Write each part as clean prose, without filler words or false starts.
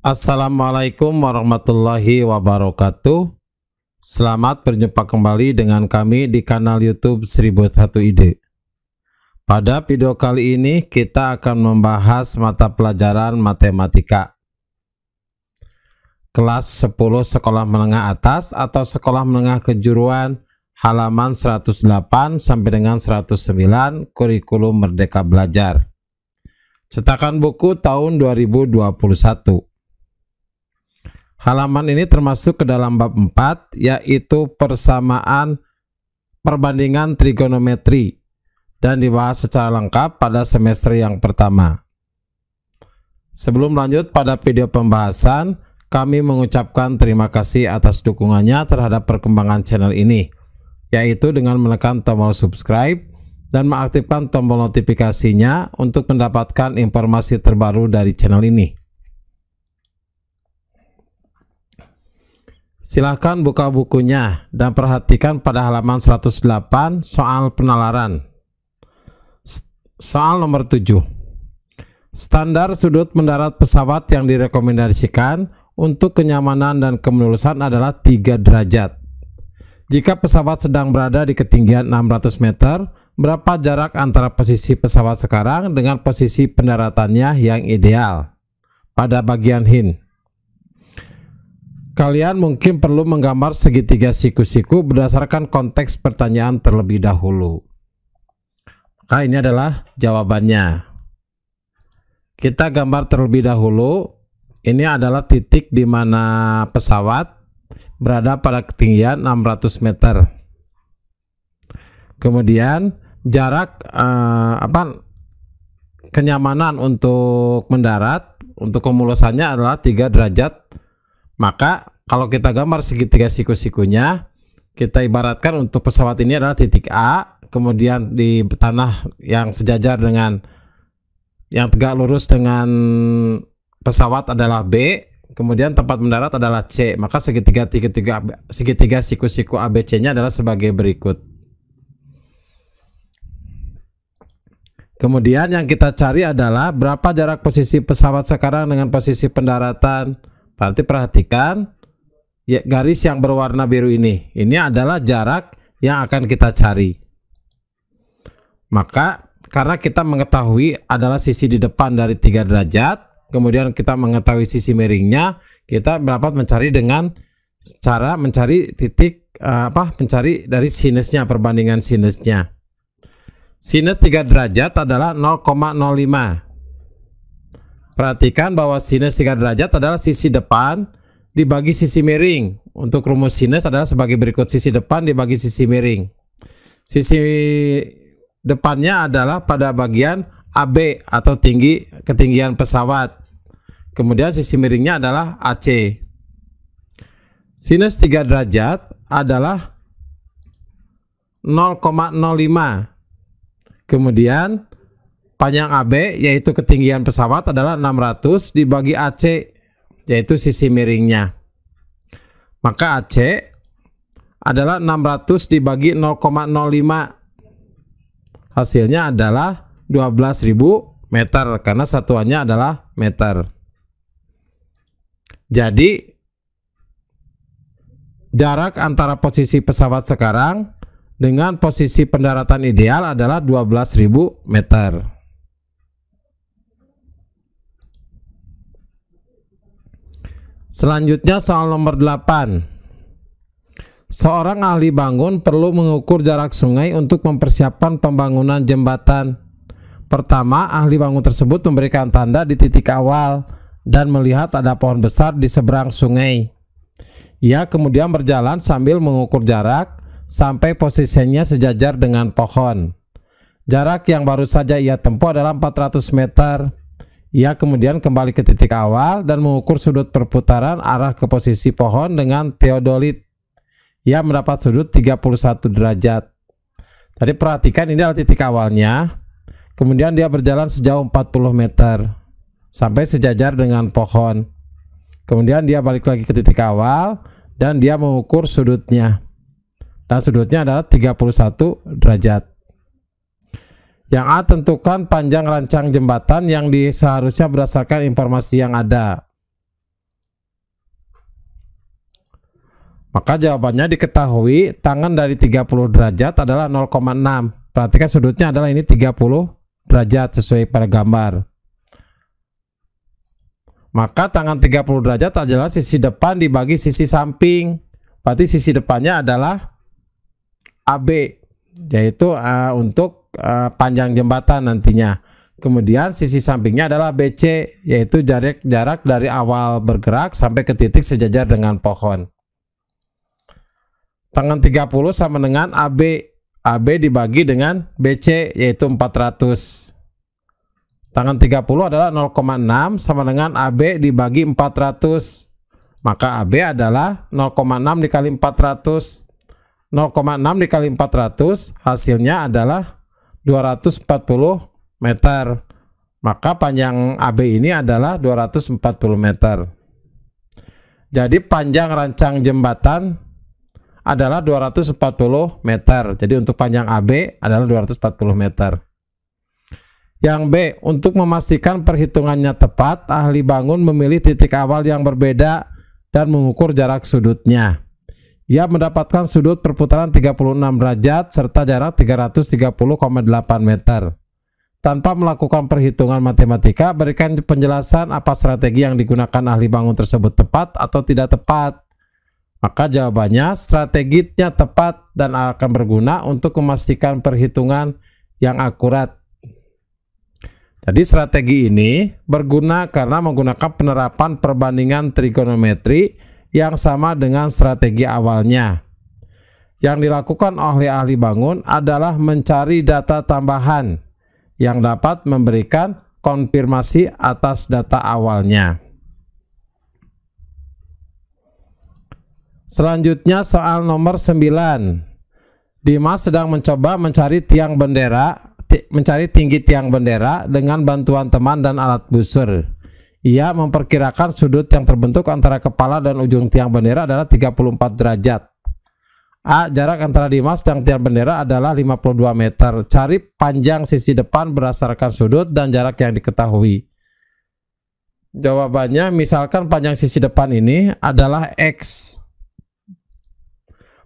Assalamualaikum warahmatullahi wabarakatuh. Selamat berjumpa kembali dengan kami di kanal YouTube 1001 Ide. Pada video kali ini kita akan membahas mata pelajaran matematika kelas 10 sekolah menengah atas atau sekolah menengah kejuruan, halaman 108 sampai dengan 109, kurikulum Merdeka Belajar. Cetakan buku tahun 2021. Halaman ini termasuk ke dalam bab 4, yaitu persamaan perbandingan trigonometri, dan dibahas secara lengkap pada semester yang pertama. Sebelum lanjut pada video pembahasan, kami mengucapkan terima kasih atas dukungannya terhadap perkembangan channel ini, yaitu dengan menekan tombol subscribe dan mengaktifkan tombol notifikasinya untuk mendapatkan informasi terbaru dari channel ini. Silahkan buka bukunya dan perhatikan pada halaman 108 soal penalaran. Soal nomor 7. Standar sudut mendarat pesawat yang direkomendasikan untuk kenyamanan dan kemelulusan adalah 3 derajat. Jika pesawat sedang berada di ketinggian 600 meter, berapa jarak antara posisi pesawat sekarang dengan posisi pendaratannya yang ideal? Pada bagian hint, kalian mungkin perlu menggambar segitiga siku-siku berdasarkan konteks pertanyaan terlebih dahulu. Maka ini adalah jawabannya. Kita gambar terlebih dahulu. Ini adalah titik di mana pesawat berada pada ketinggian 600 meter. Kemudian jarak kenyamanan untuk mendarat, untuk kemulusannya adalah 3 derajat. Maka kalau kita gambar segitiga siku-sikunya, kita ibaratkan untuk pesawat ini adalah titik A, kemudian di tanah yang sejajar dengan yang tegak lurus dengan pesawat adalah B, kemudian tempat mendarat adalah C. Maka segitiga siku-siku ABC-nya adalah sebagai berikut. Kemudian yang kita cari adalah berapa jarak posisi pesawat sekarang dengan posisi pendaratan. Berarti perhatikan ya, garis yang berwarna biru ini adalah jarak yang akan kita cari. Maka karena kita mengetahui adalah sisi di depan dari 3 derajat, kemudian kita mengetahui sisi miringnya, kita dapat mencari dengan cara mencari titik mencari dari sinusnya, perbandingan sinusnya. Sinus 3 derajat adalah 0,05. Perhatikan bahwa sinus 3 derajat adalah sisi depan dibagi sisi miring. Untuk rumus sinus adalah sebagai berikut: sisi depan dibagi sisi miring. Sisi depannya adalah pada bagian AB atau ketinggian pesawat. Kemudian sisi miringnya adalah AC. Sinus 3 derajat adalah 0,05. Kemudian panjang AB yaitu ketinggian pesawat adalah 600 dibagi AC yaitu sisi miringnya. Maka AC adalah 600 dibagi 0,05. Hasilnya adalah 12.000 meter karena satuannya adalah meter. Jadi jarak antara posisi pesawat sekarang dengan posisi pendaratan ideal adalah 12.000 meter. Selanjutnya soal nomor 8. Seorang ahli bangun perlu mengukur jarak sungai untuk mempersiapkan pembangunan jembatan. Pertama, ahli bangun tersebut memberikan tanda di titik awal dan melihat ada pohon besar di seberang sungai. Ia kemudian berjalan sambil mengukur jarak sampai posisinya sejajar dengan pohon. Jarak yang baru saja ia tempuh adalah 400 meter. Ia kemudian kembali ke titik awal dan mengukur sudut perputaran arah ke posisi pohon dengan teodolit. Ia mendapat sudut 31 derajat. Tadi perhatikan ini adalah titik awalnya. Kemudian dia berjalan sejauh 40 meter sampai sejajar dengan pohon. Kemudian dia balik lagi ke titik awal dan dia mengukur sudutnya. Dan sudutnya adalah 31 derajat. Yang A, tentukan panjang rancang jembatan yang seharusnya berdasarkan informasi yang ada. Maka jawabannya diketahui tangan dari 30 derajat adalah 0,6. Perhatikan sudutnya adalah ini 30 derajat sesuai pada gambar. Maka tangan 30 derajat adalah sisi depan dibagi sisi samping. Berarti sisi depannya adalah AB, yaitu untuk panjang jembatan nantinya. Kemudian sisi sampingnya adalah BC, yaitu jarak dari awal bergerak sampai ke titik sejajar dengan pohon. Tangan 30 sama dengan AB. AB dibagi dengan BC, yaitu 400. Tangan 30 adalah 0,6 sama dengan AB dibagi 400. Maka AB adalah 0,6 dikali 400. 0,6 dikali 400 hasilnya adalah 240 meter. Maka panjang AB ini adalah 240 meter. Jadi panjang rancang jembatan adalah 240 meter. Jadi untuk panjang AB adalah 240 meter. Yang B, untuk memastikan perhitungannya tepat, ahli bangun memilih titik awal yang berbeda dan mengukur jarak sudutnya. Ia mendapatkan sudut perputaran 36 derajat serta jarak 330,8 meter. Tanpa melakukan perhitungan matematika, berikan penjelasan apa strategi yang digunakan ahli bangun tersebut tepat atau tidak tepat. Maka jawabannya strateginya tepat dan akan berguna untuk memastikan perhitungan yang akurat. Jadi strategi ini berguna karena menggunakan penerapan perbandingan trigonometri yang sama dengan strategi awalnya. Yang dilakukan oleh ahli bangun adalah mencari data tambahan yang dapat memberikan konfirmasi atas data awalnya. Selanjutnya soal nomor 9. Dimas sedang mencoba mencari tinggi tiang bendera dengan bantuan teman dan alat busur. Ia memperkirakan sudut yang terbentuk antara kepala dan ujung tiang bendera adalah 34 derajat. A. Jarak antara Dimas dan tiang bendera adalah 52 meter. Cari panjang sisi depan berdasarkan sudut dan jarak yang diketahui. Jawabannya, misalkan panjang sisi depan ini adalah X.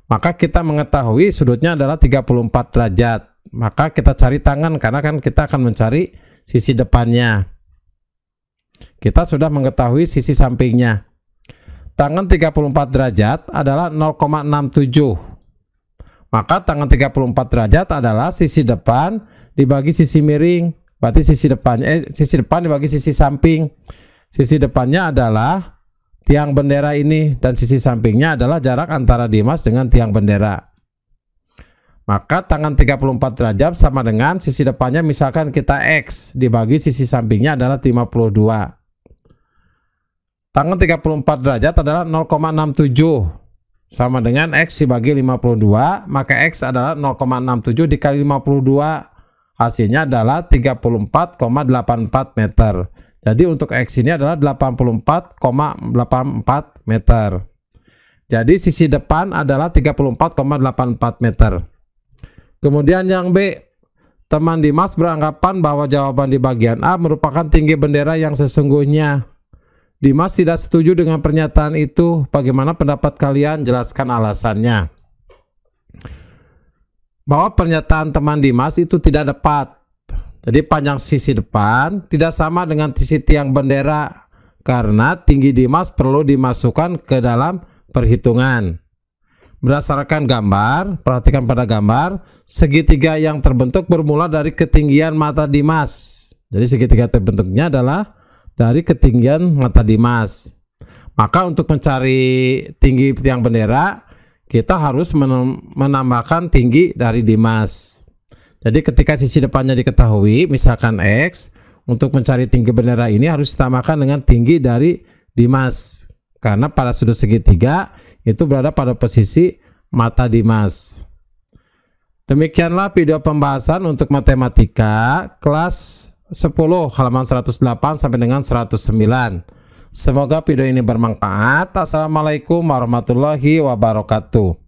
Maka kita mengetahui sudutnya adalah 34 derajat. Maka kita cari tangan karena kan kita akan mencari sisi depannya. Kita sudah mengetahui sisi sampingnya. Tangan 34 derajat adalah 0,67. Maka tangan 34 derajat adalah sisi depan dibagi sisi miring. Berarti sisi depan dibagi sisi samping. Sisi depannya adalah tiang bendera ini dan sisi sampingnya adalah jarak antara Dimas dengan tiang bendera. Maka tangan 34 derajat sama dengan sisi depannya misalkan kita X dibagi sisi sampingnya adalah 52. Tangan 34 derajat adalah 0,67 sama dengan X dibagi 52, maka X adalah 0,67 dikali 52, hasilnya adalah 34,84 meter. Jadi untuk X ini adalah 84,84 meter. Jadi sisi depan adalah 34,84 meter. Kemudian yang B, teman Dimas beranggapan bahwa jawaban di bagian A merupakan tinggi bendera yang sesungguhnya. Dimas tidak setuju dengan pernyataan itu. Bagaimana pendapat kalian? Jelaskan alasannya. Bahwa pernyataan teman Dimas itu tidak tepat. Jadi panjang sisi depan tidak sama dengan sisi tiang bendera karena tinggi Dimas perlu dimasukkan ke dalam perhitungan. Berdasarkan gambar, perhatikan pada gambar, segitiga yang terbentuk bermula dari ketinggian mata Dimas. Jadi segitiga terbentuknya adalah dari ketinggian mata Dimas. Maka untuk mencari tinggi tiang bendera, kita harus menambahkan tinggi dari Dimas. Jadi ketika sisi depannya diketahui, misalkan X, untuk mencari tinggi bendera ini harus ditambahkan dengan tinggi dari Dimas. Karena pada sudut segitiga itu berada pada posisi mata Dimas. Demikianlah video pembahasan untuk matematika kelas 10 halaman 108 sampai dengan 109. Semoga video ini bermanfaat. Assalamualaikum warahmatullahi wabarakatuh.